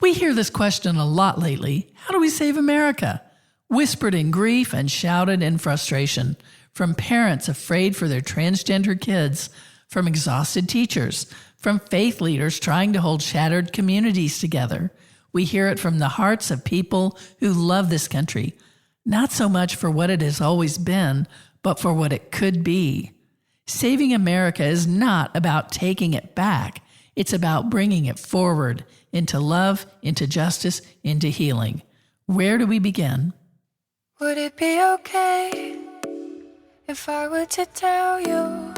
We hear this question a lot lately. How do we save America? Whispered in grief and shouted in frustration from parents afraid for their transgender kids, from exhausted teachers, from faith leaders trying to hold shattered communities together. We hear it from the hearts of people who love this country, not so much for what it has always been, but for what it could be. Saving America is not about taking it back. It's about bringing it forward into love, into justice, into healing. Where do we begin? Would it be okay if I were to tell you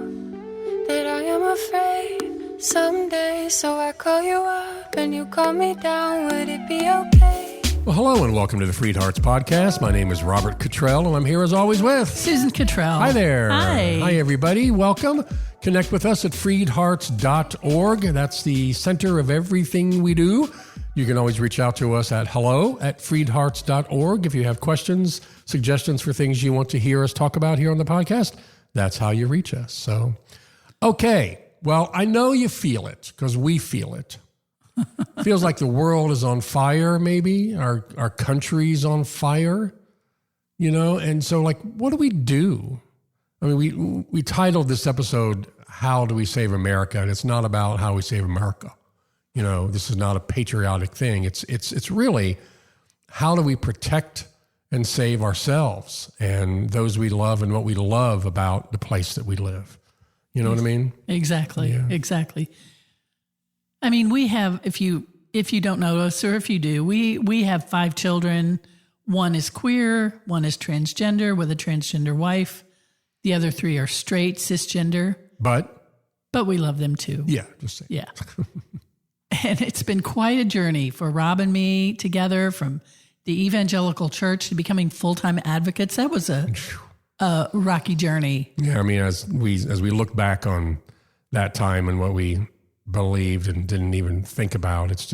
that I am afraid someday? So I call you up and you call me down. Would it be okay? Well, hello and welcome to the FreedHearts podcast. My name is Robert Cottrell and I'm here as always with Susan Cottrell. Hi there. Hi. Hi, everybody. Welcome. Connect with us at freedhearts.org. That's the center of everything we do. You can always reach out to us at hello@freedhearts.org. If you have questions, suggestions for things you want to hear us talk about here on the podcast, that's how you reach us. So, okay. Well, I know you feel it because we feel it. Feels like the world is on fire, maybe. Our country's on fire, you know? And so, like, what do we do? I mean, we titled this episode, How Do We Save America? And it's not about how we save America. You know, this is not a patriotic thing. It's really, how do we protect and save ourselves and those we love and what we love about the place that we live? You know what I mean? Exactly. Yeah. Exactly. I mean, we have, if you don't know us, or if you do, we have 5 children. One is queer, one is transgender with a transgender wife. The other 3 are straight, cisgender. But we love them too. Yeah, just saying. Yeah. And it's been quite a journey for Rob and me together, from the evangelical church to becoming full-time advocates. That was a rocky journey. Yeah, I mean, as we look back on that time and what we believed and didn't even think about, it's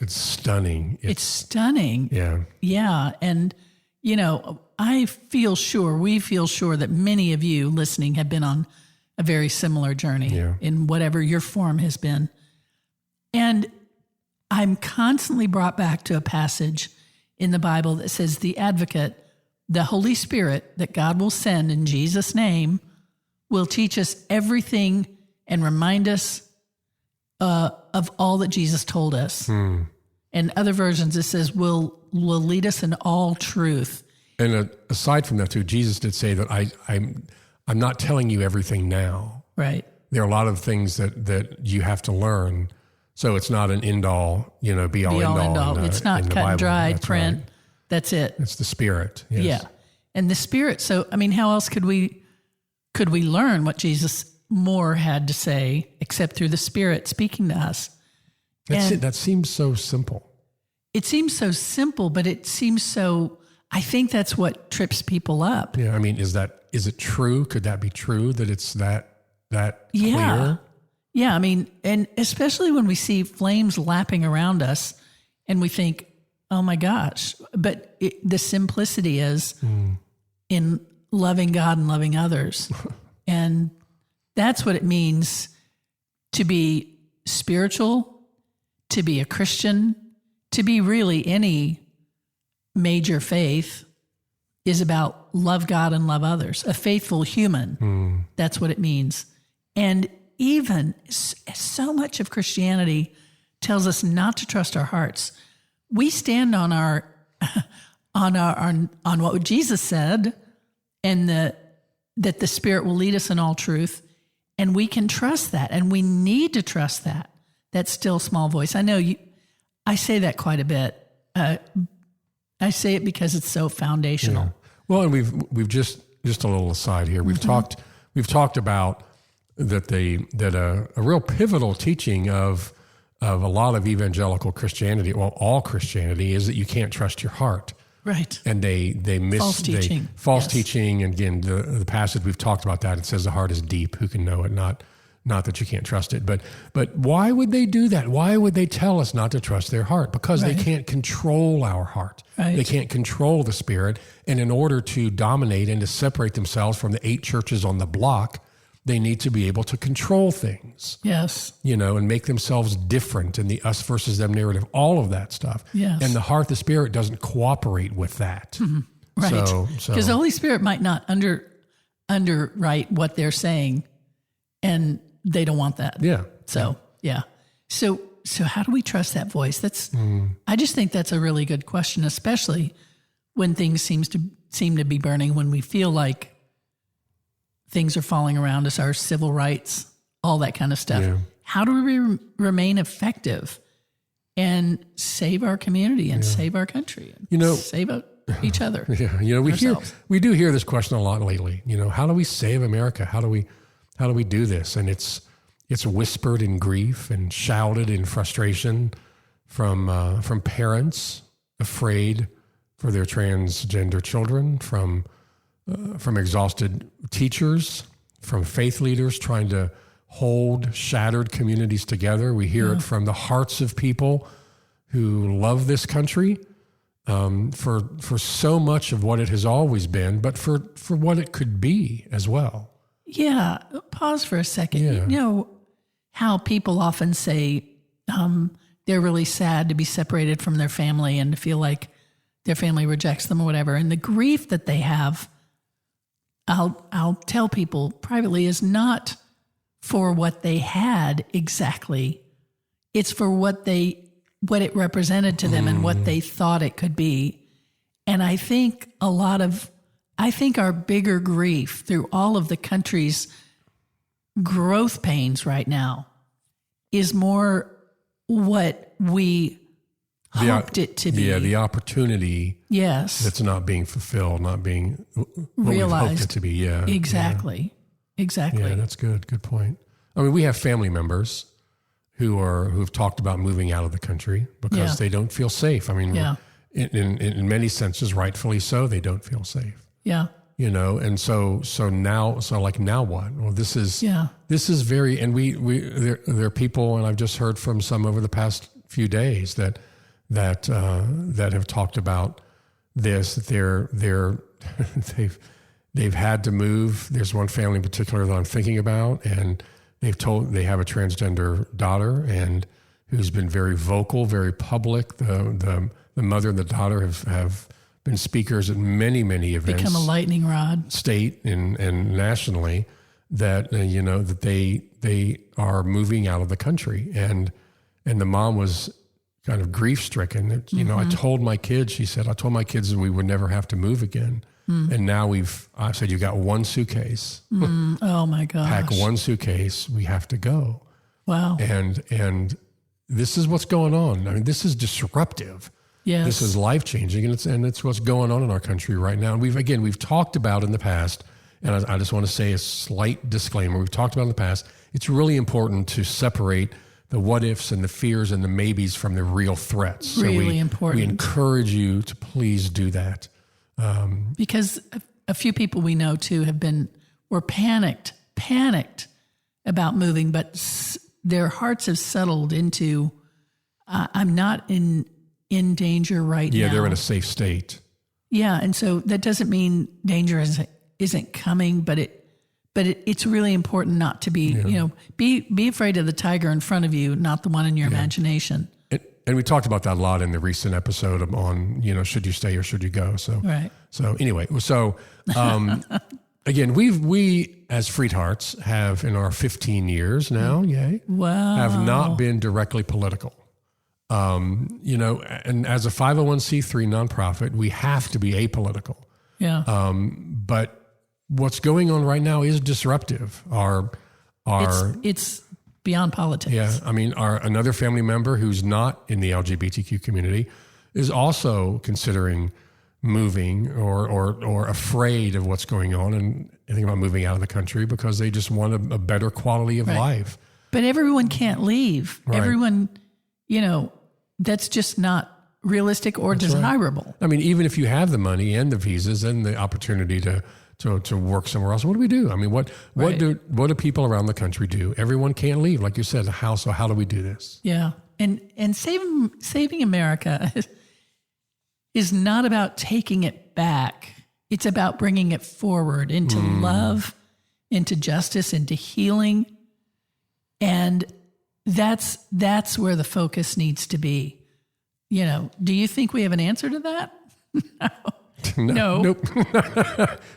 stunning. It's stunning. Yeah. Yeah. And, you know, we feel sure that many of you listening have been on a very similar journey in whatever your form has been. And I'm constantly brought back to a passage in the Bible that says the advocate, the Holy Spirit that God will send in Jesus' name, will teach us everything and remind us of all that Jesus told us. And other versions, it says, will lead us in all truth. And aside from that too, Jesus did say that I'm not telling you everything now. Right. There are a lot of things that you have to learn. So it's not an end-all, be-all, end-all. It's not cut and dry print. Right. That's it. It's the Spirit. Yes. Yeah. And the Spirit. So, I mean, how else could we learn what Jesus more had to say except through the Spirit speaking to us? That seems so simple. It seems so simple, but it seems so, I think that's what trips people up. Yeah. I mean, is it true? Could that be true that it's that yeah. clear? Yeah, I mean, and especially when we see flames lapping around us and we think, oh my gosh, but the simplicity is in loving God and loving others. And that's what it means to be spiritual, to be a Christian, to be really any major faith is about love God and love others, a faithful human. That's what it means. And even so much of Christianity tells us not to trust our hearts. We stand on on what Jesus said, and that the Spirit will lead us in all truth, and we can trust that, and we need to trust that still small voice. I know I say that quite a bit. I say it because it's so foundational. Yeah. Well, and we've just a little aside here. We've talked about that a real pivotal teaching of a lot of evangelical Christianity, well, all Christianity, is that you can't trust your heart. Right. And they miss false teaching. False teaching. And again, the passage we've talked about that. It says the heart is deep. Who can know it? Not that you can't trust it. But why would they do that? Why would they tell us not to trust their heart? Because they can't control our heart. Right. They can't control the Spirit. And in order to dominate and to separate themselves from the 8 churches on the block They need to be able to control things. Yes. And make themselves different in the us versus them narrative, all of that stuff. Yes. And the heart, the spirit doesn't cooperate with that. Mm-hmm. Right. Because the Holy Spirit might not underwrite what they're saying, and they don't want that. Yeah. So how do we trust that voice? I just think that's a really good question, especially when things seem to be burning, when we feel like things are falling around us, our civil rights, all that kind of stuff. Yeah. How do we remain effective and save our community and save our country and save each other? Yeah. We do hear this question a lot lately. How do we save America? How do we do this? And it's whispered in grief and shouted in frustration from parents afraid for their transgender children, from exhausted teachers, from faith leaders trying to hold shattered communities together. We hear it from the hearts of people who love this country for so much of what it has always been, but for what it could be as well. Yeah. Pause for a second. Yeah. You know how people often say they're really sad to be separated from their family and to feel like their family rejects them or whatever. And the grief that they have, I'll tell people privately, is not for what they had exactly. It's for what it represented to them and what they thought it could be. And I think our bigger grief through all of the country's growth pains right now is more what we hoped it to be. Yeah, the opportunity. Yes. That's not being fulfilled, not being realized. We hoped it to be. Yeah. Exactly. Yeah. Exactly. Yeah, that's good. Good point. I mean, we have family members who've talked about moving out of the country because they don't feel safe. I mean, in many senses, rightfully so, they don't feel safe. Yeah. And so now what? Well, this is very, and there are people, and I've just heard from some over the past few days that have talked about this, that they've had to move. There's one family in particular that I'm thinking about, and they have a transgender daughter, and who's been very vocal, very public. The mother and the daughter have been speakers at many, many events. Become a lightning rod. State and nationally, that that they are moving out of the country, and the mom was kind of grief stricken. I told my kids, she said, I told my kids that we would never have to move again. And now I said, you got one suitcase. Oh my gosh. Pack one suitcase. We have to go. Wow. And this is what's going on. I mean, this is disruptive. Yes. This is life-changing, and it's what's going on in our country right now. And we've talked about in the past, and I just want to say a slight disclaimer. We've talked about in the past, it's really important to separate the what-ifs and the fears and the maybes from the real threats. Really important. We encourage you to please do that. Because a few people we know too were panicked about moving, but their hearts have settled into, I'm not in danger right now. Yeah, they're in a safe state. Yeah, and so that doesn't mean danger isn't coming, but it's really important not to be, be afraid of the tiger in front of you, not the one in your imagination. And we talked about that a lot in the recent episode on, should you stay or should you go? So, right. So anyway, again, we as FreedHearts have in our 15 years now, have not been directly political. And as a 501c3 nonprofit, we have to be apolitical. Yeah. But what's going on right now is disruptive. It's beyond politics. Yeah. I mean, another family member who's not in the LGBTQ community is also considering moving or afraid of what's going on and thinking about moving out of the country because they just want a better quality of life. But everyone can't leave. Right. Everyone, that's just not realistic or desirable. Right. I mean, even if you have the money and the visas and the opportunity to work somewhere else, what do we do? I mean, what do people around the country do? Everyone can't leave, like you said. So how do we do this? Yeah, and saving America is not about taking it back. It's about bringing it forward into love into justice, into healing. And that's where the focus needs to be. Do you think we have an answer to that? No. Nope.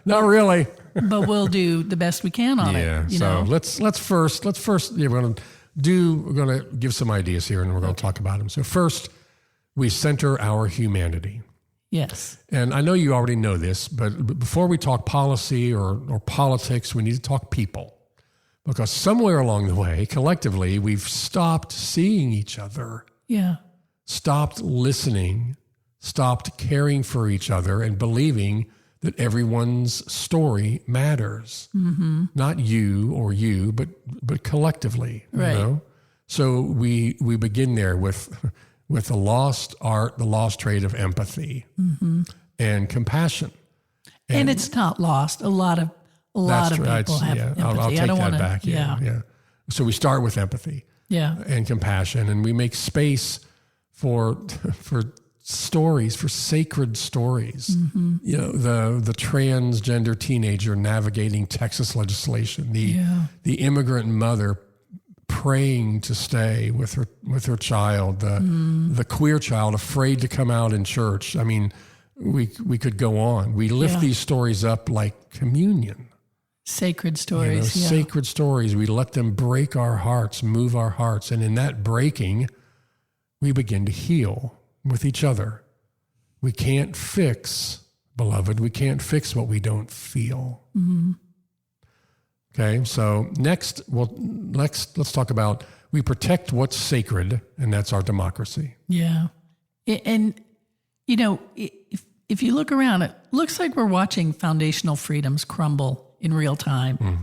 Not really. But we'll do the best we can on it. Yeah. So let's first, we're going to give some ideas here and we're going to talk about them. So first, we center our humanity. Yes. And I know you already know this, but before we talk policy or politics, we need to talk people. Because somewhere along the way, collectively, we've stopped seeing each other. Yeah. Stopped listening, stopped caring for each other and believing that everyone's story matters. Mm-hmm. Not you, but collectively. Right. So we begin there with the lost art, the lost trade of empathy and compassion. And it's not lost. A lot of people have empathy. I'll take that back. Yeah. So we start with empathy. Yeah. And compassion, and we make space for stories, for sacred stories. Mm-hmm. The transgender teenager navigating Texas legislation, the immigrant mother praying to stay with her child, the queer child afraid to come out in church. I mean, we could go on. We lift these stories up like communion. Sacred stories. Sacred stories. We let them break our hearts, move our hearts. And in that breaking, we begin to heal with each other. We can't fix, beloved, we can't fix what we don't feel. Mm-hmm. Okay, so next, let's talk about, we protect what's sacred, and that's our democracy. Yeah. And, if you look around, it looks like we're watching foundational freedoms crumble in real time. Mm.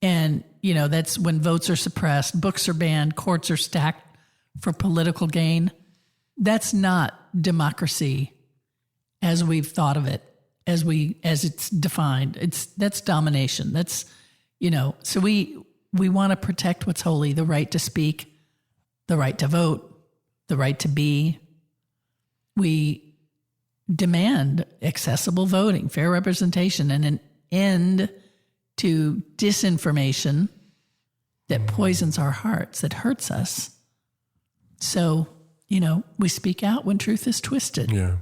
And, that's when votes are suppressed, books are banned, courts are stacked for political gain. That's not democracy as we've thought of it, as it's defined. That's domination. That's, so we want to protect what's holy, the right to speak, the right to vote, the right to be. We demand accessible voting, fair representation, and an end to disinformation that poisons our hearts, that hurts us. So, we speak out when truth is twisted. Yeah.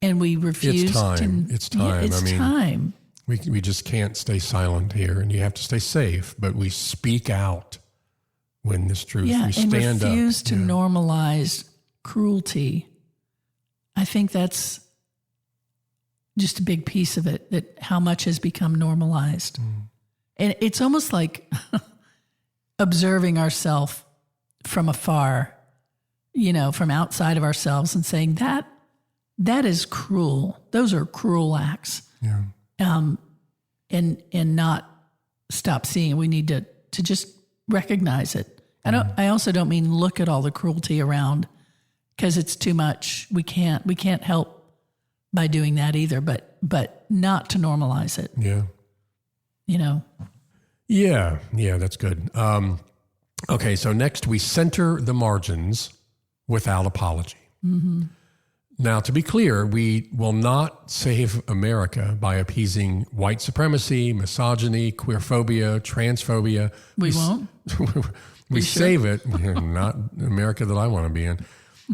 And we refuse It's time. Yeah, it's time. We just can't stay silent here, and you have to stay safe, but we speak out when this truth, we stand up. And refuse to normalize cruelty. I think that's just a big piece of it, that how much has become normalized. Mm. And it's almost like observing ourselves from afar, from outside of ourselves and saying that is cruel. Those are cruel acts. Yeah. And not stop seeing. We need to just recognize it. I also don't mean look at all the cruelty around, because it's too much. We can't help by doing that either, but not to normalize it. Yeah. Yeah, that's good. Okay, so next we center the margins without apology. Mm-hmm. Now, to be clear, we will not save America by appeasing white supremacy, misogyny, queerphobia, transphobia. We won't. We save it, not America that I want to be in.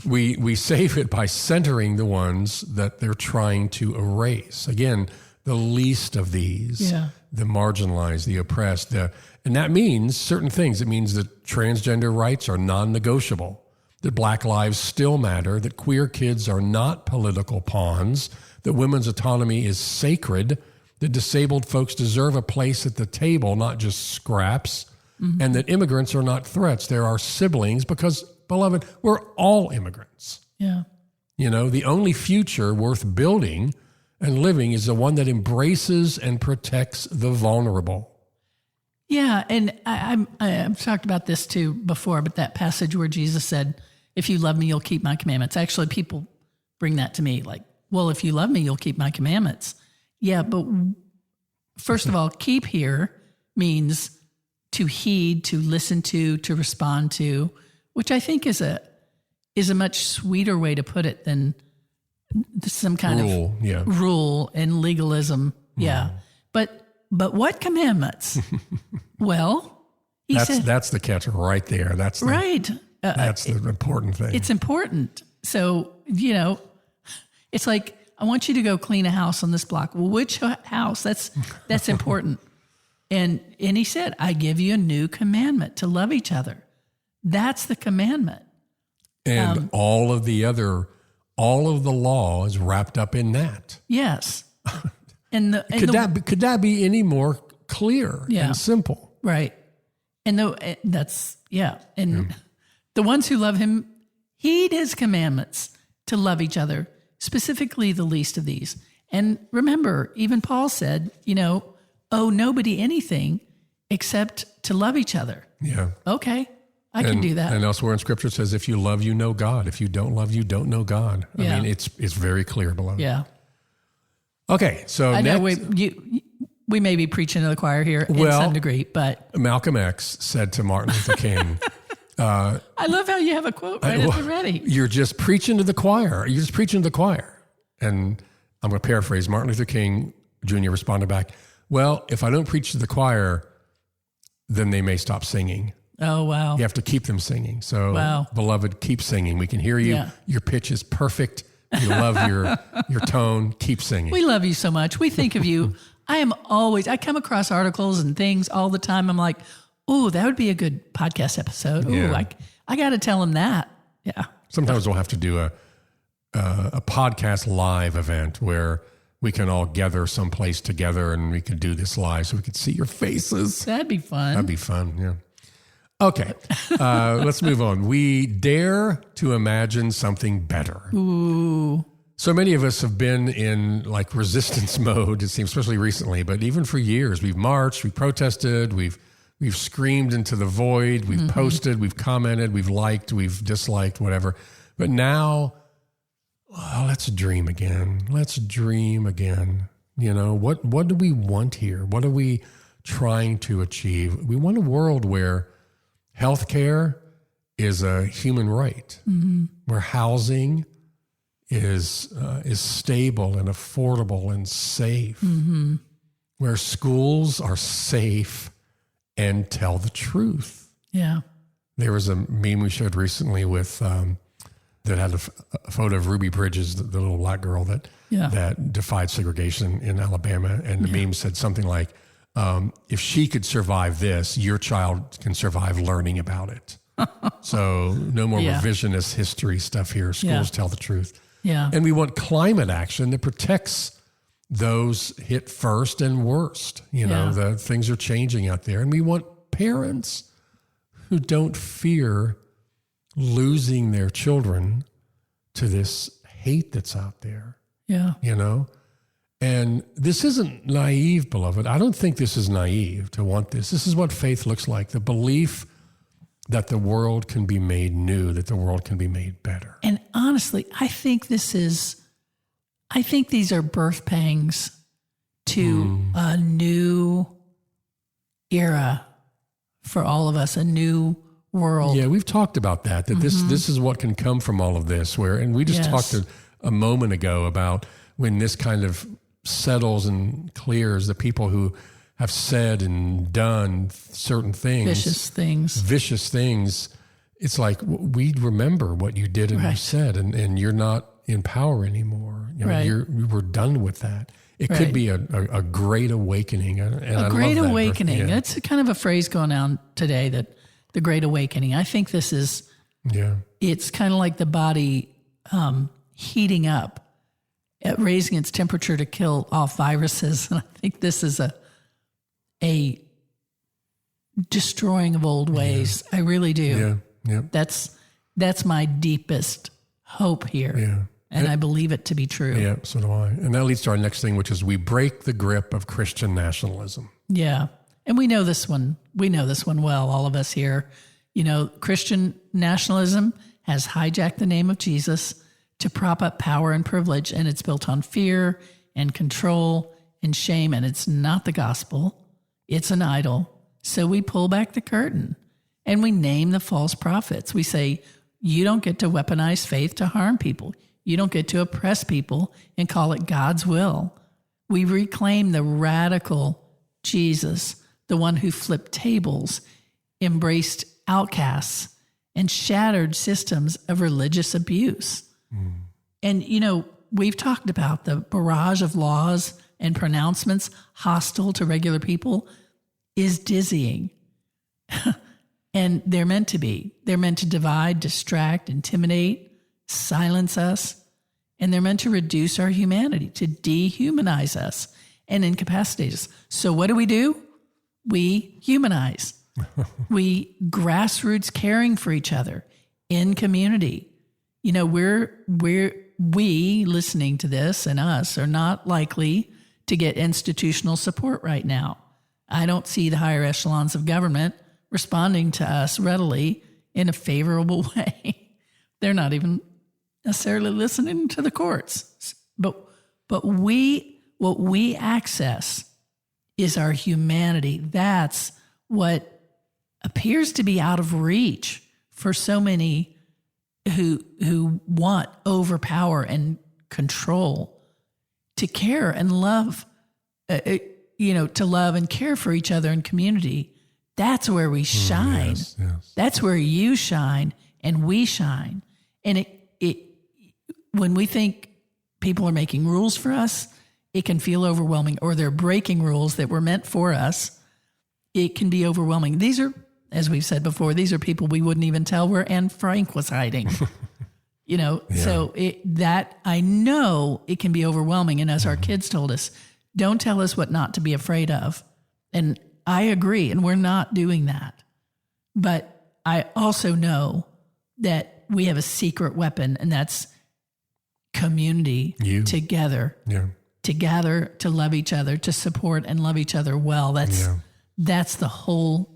We save it by centering the ones that they're trying to erase. Again, the least of these, the marginalized, the oppressed. And that means certain things. It means that transgender rights are non-negotiable, that Black lives still matter, that queer kids are not political pawns, that women's autonomy is sacred, that disabled folks deserve a place at the table, not just scraps, and that immigrants are not threats. They're our siblings because, beloved, we're all immigrants. Yeah. The only future worth building and living is the one that embraces and protects the vulnerable. Yeah, and I've talked about this too before, but that passage where Jesus said, if you love me, you'll keep my commandments. Actually, people bring that to me like, well, if you love me, you'll keep my commandments. Yeah, but first of all, keep here means to heed, to listen to respond to, which I think is a much sweeter way to put it than some kind of rule and legalism. Yeah. but what commandments? Well, he said, that's the catch right there. That's the, right. That's the important thing. It's important. So, it's like, I want you to go clean a house on this block. Well, which house? That's important. And he said, I give you a new commandment to love each other. That's the commandment. And all of the law is wrapped up in that. Yes. And could that be any more clear and simple? Right. And that's. And the ones who love him heed his commandments to love each other, specifically the least of these. And remember, even Paul said, owe nobody anything except to love each other. Yeah. Okay. I can do that. And elsewhere in Scripture it says, if you love, you know God. If you don't love, you don't know God. I mean, it's very clear, beloved. Yeah. Okay, so I know next, we may be preaching to the choir here in some degree, but Malcolm X said to Martin Luther King, I love how you have a quote at the ready. You're just preaching to the choir. You're just preaching to the choir. And I'm going to paraphrase. Martin Luther King Jr. responded back, well, if I don't preach to the choir, then they may stop singing. Oh, wow. You have to keep them singing. So, beloved, keep singing. We can hear you. Yeah. Your pitch is perfect. We love your tone. Keep singing. We love you so much. We think of you. I come across articles and things all the time. I'm like, oh, that would be a good podcast episode. Ooh, I got to tell him that. Yeah. Sometimes we'll have to do a podcast live event where we can all gather someplace together and we could do this live so we could see your faces. That'd be fun. That'd be fun, yeah. Okay, let's move on. We dare to imagine something better. Ooh. So many of us have been in like resistance mode, it seems, especially recently, but even for years, we've marched, we've protested, we've screamed into the void, we've posted, we've commented, we've liked, we've disliked, whatever. But now, let's dream again. Let's dream again. What do we want here? What are we trying to achieve? We want a world where healthcare is a human right, where housing is stable and affordable and safe, where schools are safe and tell the truth. Yeah. There was a meme we showed recently with that had a photo of Ruby Bridges, the little black girl that defied segregation in Alabama, and the meme said something like, if she could survive this, your child can survive learning about it. So no more revisionist history stuff here. Schools tell the truth. Yeah. And we want climate action that protects those hit first and worst. The things are changing out there. And we want parents who don't fear losing their children to this hate that's out there. Yeah. And this isn't naive, beloved. I don't think this is naive to want this. This is what faith looks like, the belief that the world can be made new, that the world can be made better. And honestly, I think these are birth pangs to a new era for all of us, a new world. Yeah, we've talked about that this is what can come from all of this, and we just talked a moment ago about when this kind of settles and clears, the people who have said and done certain things. Vicious things. It's like, we remember what you did and you said, and you're not in power anymore. We're done with that. It could be a great awakening. And a great awakening. Yeah. That's kind of a phrase going on today, that the great awakening. I think this is, it's kind of like the body heating up, raising its temperature to kill off viruses. And I think this is a destroying of old ways. I really do. Yeah. That's my deepest hope here. Yeah. And I believe it to be true. Yeah, so do I. And that leads to our next thing, which is we break the grip of Christian nationalism. Yeah. And we know this one. We know this one well, all of us here. Christian nationalism has hijacked the name of Jesus to prop up power and privilege, and it's built on fear and control and shame, and it's not the gospel. It's an idol. So we pull back the curtain and we name the false prophets. We say, you don't get to weaponize faith to harm people. You don't get to oppress people and call it God's will. We reclaim the radical Jesus, the one who flipped tables, embraced outcasts, and shattered systems of religious abuse. And, we've talked about the barrage of laws and pronouncements hostile to regular people is dizzying. And they're meant to be. They're meant to divide, distract, intimidate, silence us. And they're meant to reduce our humanity, to dehumanize us and incapacitate us. So what do? We humanize. We grassroots caring for each other in community. We listening to this and us are not likely to get institutional support right now. I don't see the higher echelons of government responding to us readily in a favorable way. They're not even necessarily listening to the courts. But what we access is our humanity. That's what appears to be out of reach for so many who want overpower and control, to care and love, to love and care for each other in community. That's where we shine. Yes. That's where you shine and we shine. And when we think people are making rules for us, it can feel overwhelming, or they're breaking rules that were meant for us. It can be overwhelming. These are, as we've said before, these are people we wouldn't even tell where Anne Frank was hiding. So that I know it can be overwhelming. And as our kids told us, don't tell us what not to be afraid of. And I agree, and we're not doing that. But I also know that we have a secret weapon, and that's community together. Yeah. To gather, to love each other, to support and love each other well. That's the whole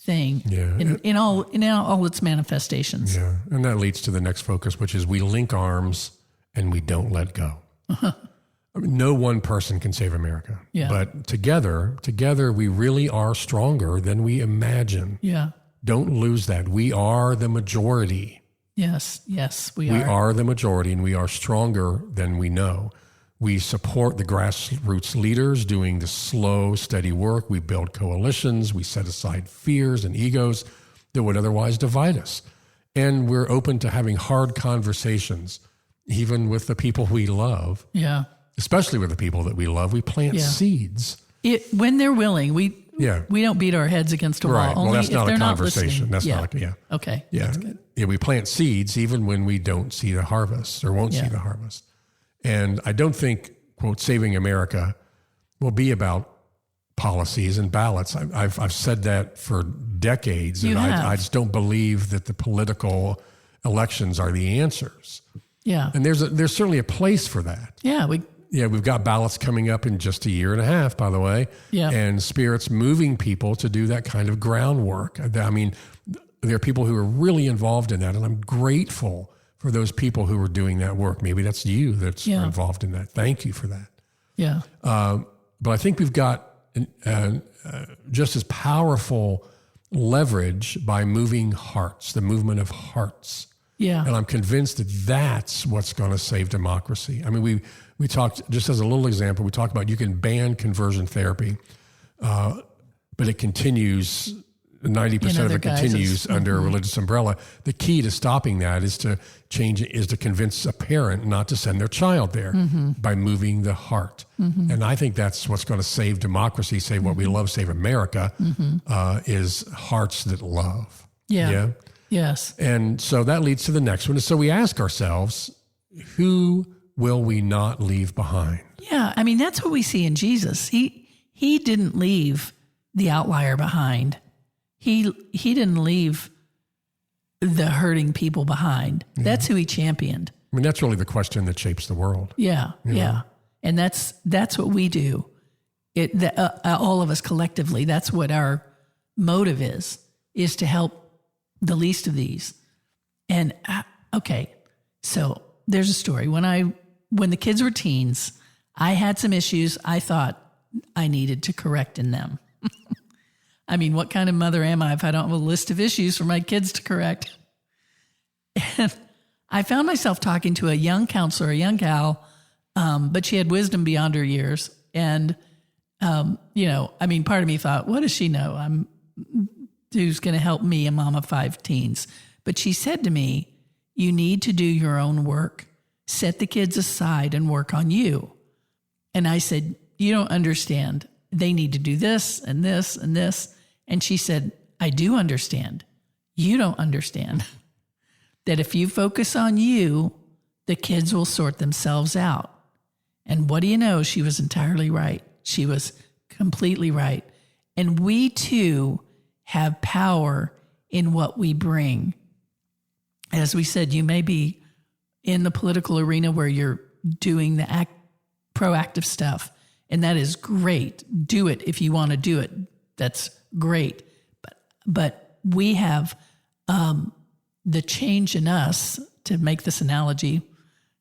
thing in all its manifestations. Yeah, and that leads to the next focus, which is we link arms and we don't let go. I mean, no one person can save America, but together we really are stronger than we imagine. Yeah. Don't lose that. We are the majority. Yes, we are. We are the majority, and we are stronger than we know. We support the grassroots leaders doing the slow, steady work. We build coalitions. We set aside fears and egos that would otherwise divide us. And we're open to having hard conversations, even with the people we love. Yeah. Especially with the people that we love. We plant seeds. When they're willing, we don't beat our heads against a wall. Right. Well, that's not a conversation. That's not Okay. Yeah. That's good. Yeah. We plant seeds even when we don't see the harvest or won't see the harvest. And I don't think, quote, saving America will be about policies and ballots. I've said that for decades, and I just don't believe that the political elections are the answers. Yeah. And there's certainly a place for that. Yeah. We've got ballots coming up in just a year and a half, by the way. Yeah. And Spirit's moving people to do that kind of groundwork. I mean, there are people who are really involved in that, and I'm grateful for those people who are doing that work. Maybe that's you that's involved in that. Thank you for that. Yeah. But I think we've got just as powerful leverage by moving hearts, the movement of hearts. Yeah. And I'm convinced that that's what's going to save democracy. I mean, we talked, just as a little example, we talked about you can ban conversion therapy, but it continues, 90% of it continues under a religious umbrella. The key to stopping that is to convince a parent not to send their child there by moving the heart. And I think that's what's going to save democracy, save what we love, save America, is hearts that love. Yeah. Yes. And so that leads to the next one. So we ask ourselves, who will we not leave behind? Yeah. I mean, that's what we see in Jesus. He didn't leave the outlier behind. He didn't leave the hurting people behind. That's who he championed. I mean, that's really the question that shapes the world. Yeah. Yeah. And that's what we do. All of us collectively, that's what our motive is to help the least of these. And okay, so there's a story. When the kids were teens, I had some issues I thought I needed to correct in them. I mean, what kind of mother am I if I don't have a list of issues for my kids to correct? And I found myself talking to a young counselor, a young gal, but she had wisdom beyond her years. And Part of me thought, what does she know? Who's going to help me, a mom of 5 teens? But she said to me, you need to do your own work. Set the kids aside and work on you. And I said, you don't understand. They need to do this and this and this. And she said, I do understand. You don't understand that if you focus on you, the kids will sort themselves out. And what do you know? She was entirely right. She was completely right. And we too have power in what we bring. As we said, you may be in the political arena where you're doing the proactive stuff, and that is great. Do it if you want to do it. That's great. But we have the change in us, to make this analogy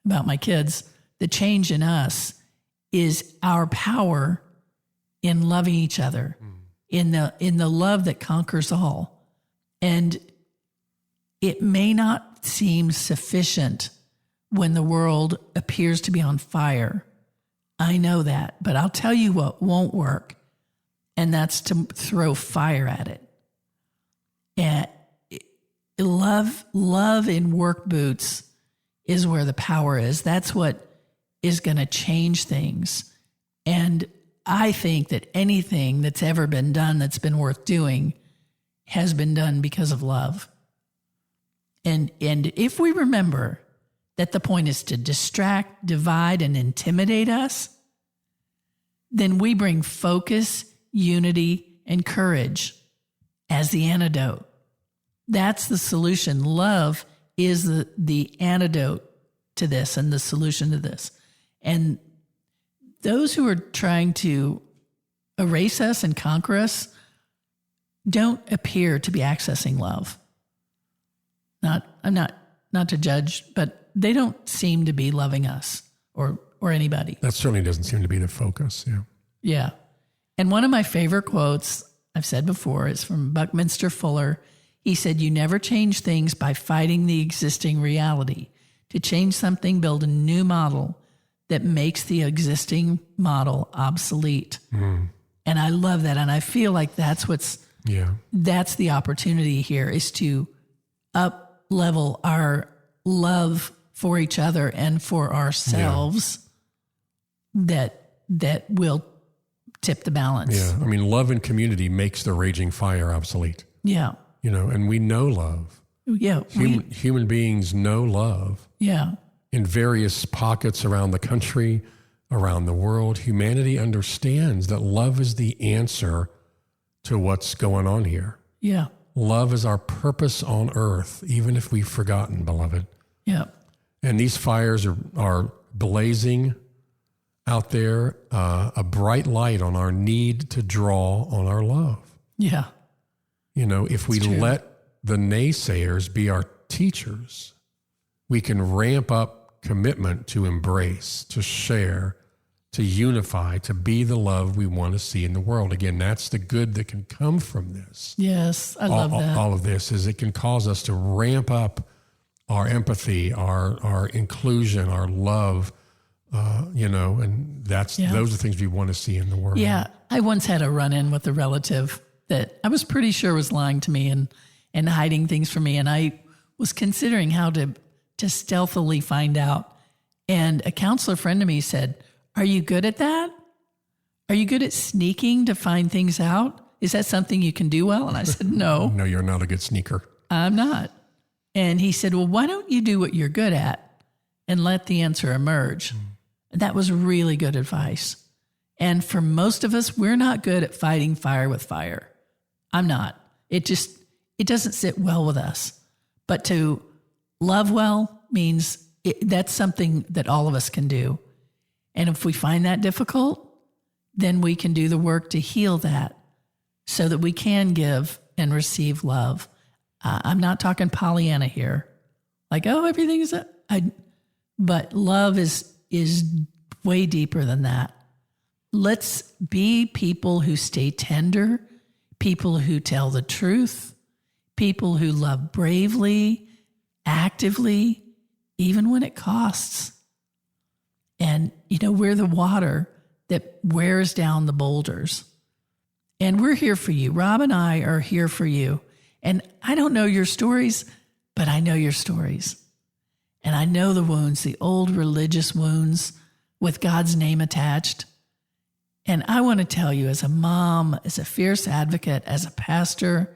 about my kids, the change in us is our power in loving each other, in the love that conquers all. And it may not seem sufficient when the world appears to be on fire. I know that, but I'll tell you what won't work, and that's to throw fire at it. And love in work boots is where the power is. That's what is going to change things. And I think that anything that's ever been done that's been worth doing has been done because of love. And if we remember that the point is to distract, divide, and intimidate us, then we bring focus, unity, and courage as the antidote. That's the solution. Love is the antidote to this and the solution to this. And those who are trying to erase us and conquer us don't appear to be accessing love. I'm not to judge, but they don't seem to be loving us or anybody. That certainly doesn't seem to be the focus. Yeah. Yeah. And one of my favorite quotes I've said before is from Buckminster Fuller. He said, you never change things by fighting the existing reality. To change something, build a new model that makes the existing model obsolete. And I love that. And I feel like that's that's the opportunity here, is to up level our love for each other and for ourselves, that will tip the balance. Yeah. I mean, love and community makes the raging fire obsolete. Yeah. And we know love. Yeah. Human beings know love. Yeah. In various pockets around the country, around the world, humanity understands that love is the answer to what's going on here. Yeah. Love is our purpose on earth, even if we've forgotten, beloved. Yeah. And these fires are blazing out there, a bright light on our need to draw on our love. Yeah. If we let the naysayers be our teachers, we can ramp up commitment to embrace, to share, to unify, to be the love we want to see in the world. Again, that's the good that can come from this. Yes, I love that. All of this is it can cause us to ramp up our empathy, our inclusion, our love, and those are things we want to see in the world. Yeah, I once had a run-in with a relative that I was pretty sure was lying to me and hiding things from me, and I was considering how to stealthily find out. And a counselor friend of me said, are you good at that? Are you good at sneaking to find things out? Is that something you can do well? And I said, no. No, you're not a good sneaker. I'm not. And he said, well, why don't you do what you're good at and let the answer emerge? That was really good advice. And for most of us, we're not good at fighting fire with fire. I'm not. It doesn't sit well with us. But to love well means that's something that all of us can do. And if we find that difficult, then we can do the work to heal that so that we can give and receive love. I'm not talking Pollyanna here. Like, everything is but love is way deeper than that. Let's be people who stay tender, people who tell the truth, people who love bravely, actively, even when it costs. And, we're the water that wears down the boulders. And we're here for you. Rob and I are here for you. And I don't know your stories, but I know your stories. And I know the wounds, the old religious wounds with God's name attached. And I want to tell you, as a mom, as a fierce advocate, as a pastor,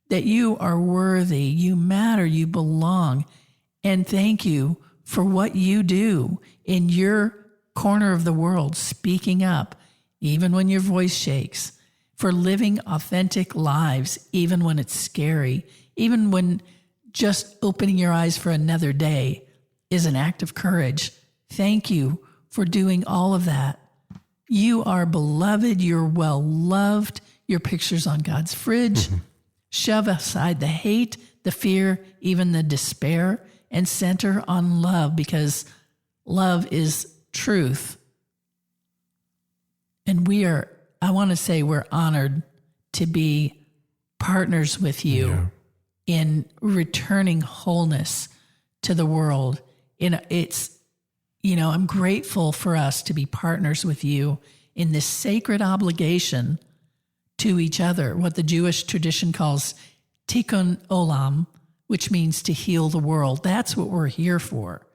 that you are worthy, you matter, you belong. And thank you for what you do in your corner of the world, speaking up, even when your voice shakes, for living authentic lives, even when it's scary, even when just opening your eyes for another day is an act of courage. Thank you for doing all of that. You are beloved. You're well loved. Your picture's on God's fridge. Shove aside the hate, the fear, even the despair, and center on love, because love is truth. And I want to say we're honored to be partners with you in returning wholeness to the world. I'm grateful for us to be partners with you in this sacred obligation to each other, what the Jewish tradition calls tikkun olam, which means to heal the world. That's what we're here for.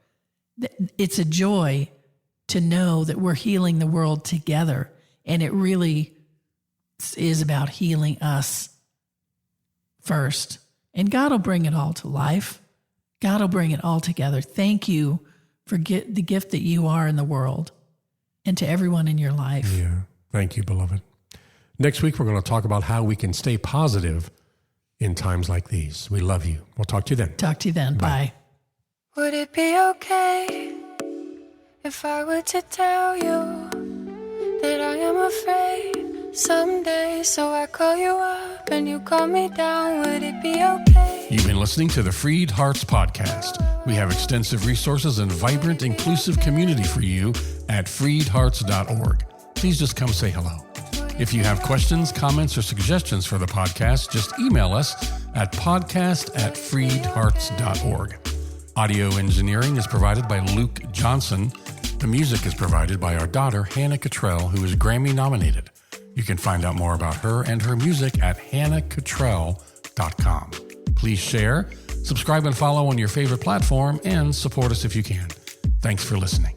It's a joy to know that we're healing the world together, and it really is about healing us first. And God will bring it all to life. God will bring it all together. Thank you for the gift that you are in the world, and to everyone in your life. Yeah. Thank you, beloved. Next week, we're going to talk about how we can stay positive in times like these. We love you. We'll talk to you then. Talk to you then. Bye. Would it be okay if I were to tell you that I am afraid someday? So I call you up and you call me down. Would it be okay? You've been listening to the FreedHearts podcast. We have extensive resources and vibrant, inclusive community for you at FreedHearts.org. Please just come say hello. If you have questions, comments, or suggestions for the podcast, just email us at podcast@freedhearts.org. Audio engineering is provided by Luke Johnson. The music is provided by our daughter, Hannah Cottrell, who is Grammy nominated. You can find out more about her and her music at hannahcottrell.com. Please share, subscribe, and follow on your favorite platform, and support us if you can. Thanks for listening.